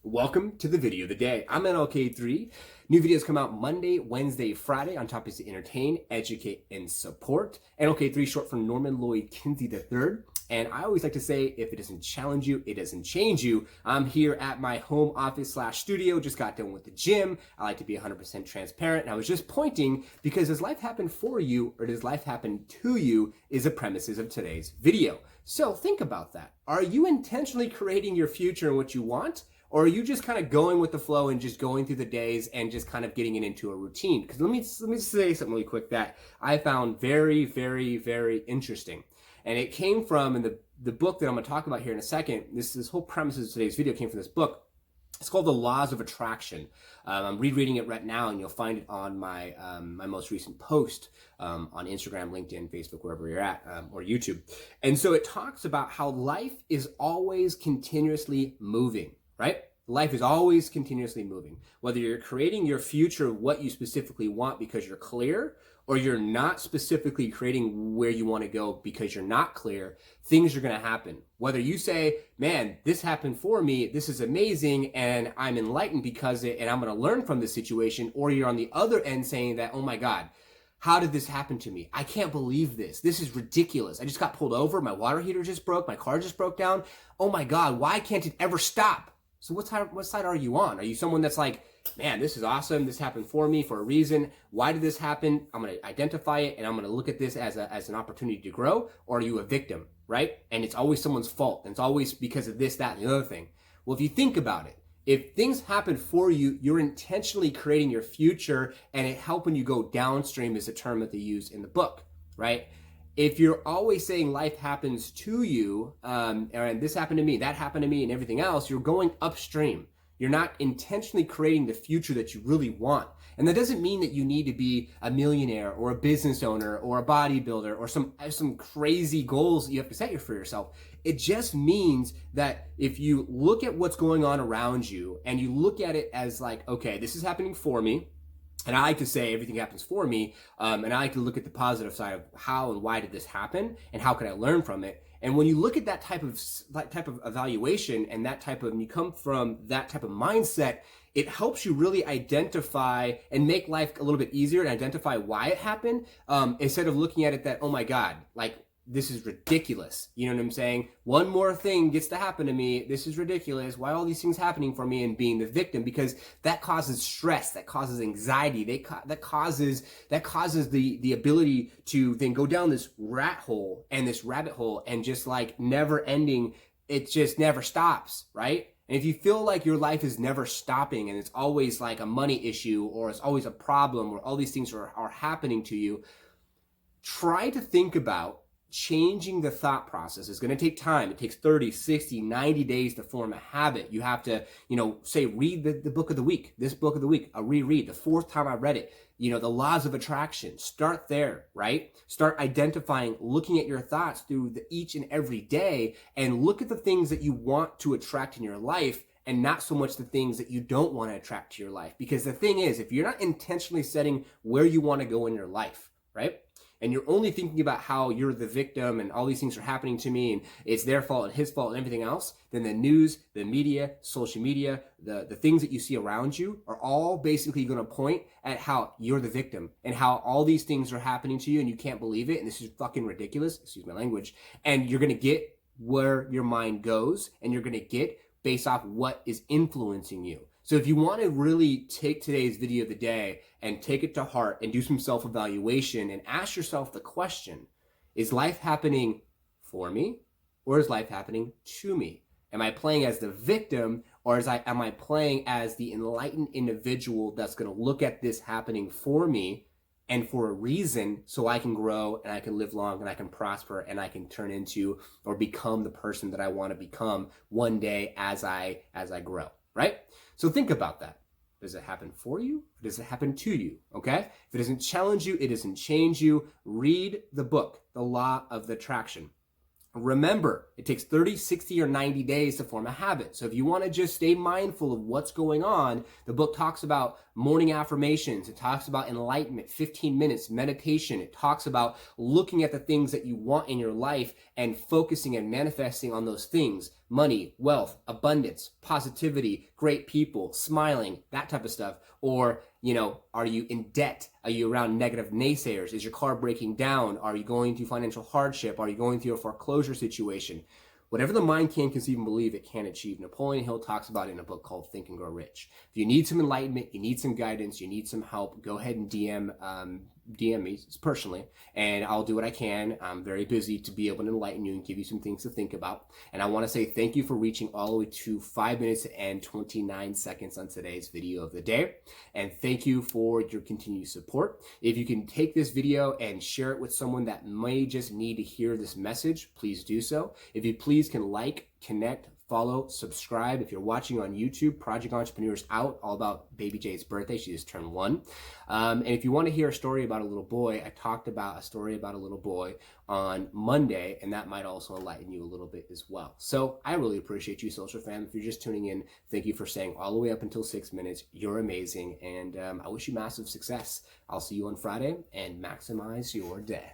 Welcome to the video of the day. I'm MLK3. New videos come out Monday, Wednesday, Friday on topics to entertain, educate, and support. MLK3 short for Norman Lloyd Kinsey III. And I always like to say, if it doesn't challenge you, it doesn't change you. I'm here at my home office / studio, just got done with the gym. I like to be 100% transparent. And I was just pointing because does life happen for you or does life happen to you is the premises of today's video. So think about that. Are you intentionally creating your future and what you want? Or are you just kind of going with the flow and just going through the days and just kind of getting it into a routine? Because let me say something really quick that I found very, very, very interesting. And it came from, in the book that I'm going to talk about here in a second, this whole premise of today's video came from this book. It's called The Laws of Attraction. I'm rereading it right now, and you'll find it on my my most recent post on Instagram, LinkedIn, Facebook, wherever you're at, or YouTube. And so it talks about how life is always continuously moving. Right? Life is always continuously moving. Whether you're creating your future, what you specifically want because you're clear, or you're not specifically creating where you want to go because you're not clear, things are going to happen. Whether you say, man, this happened for me, this is amazing, and I'm enlightened because of it, and I'm going to learn from this situation, or you're on the other end saying that, oh my God, how did this happen to me? I can't believe this. This is ridiculous. I just got pulled over. My water heater just broke. My car just broke down. Oh my God, why can't it ever stop? So what side are you on? Are you someone that's like, man, this is awesome. This happened for me for a reason. Why did this happen? I'm going to identify it and I'm going to look at this as an opportunity to grow. Or are you a victim, right? And it's always someone's fault. And it's always because of this, that, and the other thing. Well, if you think about it, if things happen for you, you're intentionally creating your future, and it helping you go downstream is a term that they use in the book, right? If you're always saying life happens to you, and this happened to me, that happened to me, and everything else, you're going upstream. You're not intentionally creating the future that you really want. And that doesn't mean that you need to be a millionaire or a business owner or a bodybuilder or some crazy goals that you have to set for yourself. It just means that if you look at what's going on around you and you look at it as like, okay, this is happening for me. And I like to say everything happens for me, and I like to look at the positive side of how and why did this happen, and how can I learn from it. And when you look at that type of evaluation and and you come from that type of mindset, it helps you really identify and make life a little bit easier and identify why it happened, instead of looking at it that, oh my God, like, this is ridiculous. You know what I'm saying? One more thing gets to happen to me. This is ridiculous. Why are all these things happening for me? And being the victim, because that causes stress, that causes anxiety, that causes the ability to then go down this rat hole and this rabbit hole and just like never ending. It just never stops, right? And if you feel like your life is never stopping and it's always like a money issue or it's always a problem or all these things are happening to you, try to think about changing the thought process. Is going to take time. It takes 30, 60, 90 days to form a habit. You have to, say, read the book of the week, this book of the week, a reread, the fourth time I read it, the laws of attraction. Start there, right? Start identifying, looking at your thoughts through each and every day and look at the things that you want to attract in your life and not so much the things that you don't want to attract to your life. Because the thing is, if you're not intentionally setting where you want to go in your life, right? And you're only thinking about how you're the victim and all these things are happening to me and it's their fault and his fault and everything else, then the news, the media, social media, the things that you see around you are all basically going to point at how you're the victim and how all these things are happening to you and you can't believe it and this is fucking ridiculous, excuse my language, and you're going to get where your mind goes and you're going to get based off what is influencing you. So if you want to really take today's video of the day and take it to heart and do some self-evaluation and ask yourself the question, is life happening for me or is life happening to me? Am I playing as the victim or am I playing as the enlightened individual that's going to look at this happening for me and for a reason so I can grow and I can live long and I can prosper and I can turn into or become the person that I want to become one day as I grow, right? So think about that. Does it happen for you? Or does it happen to you? Okay? If it doesn't challenge you, it doesn't change you, read the book, The Law of Attraction. Remember, it takes 30, 60, or 90 days to form a habit. So if you want to just stay mindful of what's going on, the book talks about morning affirmations. It talks about enlightenment, 15 minutes, meditation. It talks about looking at the things that you want in your life and focusing and manifesting on those things. money, wealth, abundance, positivity, great people, smiling, that type of stuff? Or, are you in debt? Are you around negative naysayers? Is your car breaking down? Are you going through financial hardship? Are you going through a foreclosure situation? Whatever the mind can conceive and believe, it can achieve. Napoleon Hill talks about it in a book called Think and Grow Rich. If you need some enlightenment, you need some guidance, you need some help, go ahead and DM me personally, and I'll do what I can. I'm very busy to be able to enlighten you and give you some things to think about. And I want to say thank you for reaching all the way to 5 minutes and 29 seconds on today's video of the day. And thank you for your continued support. If you can take this video and share it with someone that may just need to hear this message, please do so. If you please can like, connect, follow, subscribe. If you're watching on YouTube, Project Entrepreneurs Out, all about Baby Jay's birthday. She just turned 1. And if you want to hear a story about a little boy, I talked about a story about a little boy on Monday, and that might also enlighten you a little bit as well. So I really appreciate you, Social Fam. If you're just tuning in, thank you for staying all the way up until 6 minutes. You're amazing, and I wish you massive success. I'll see you on Friday, and maximize your day.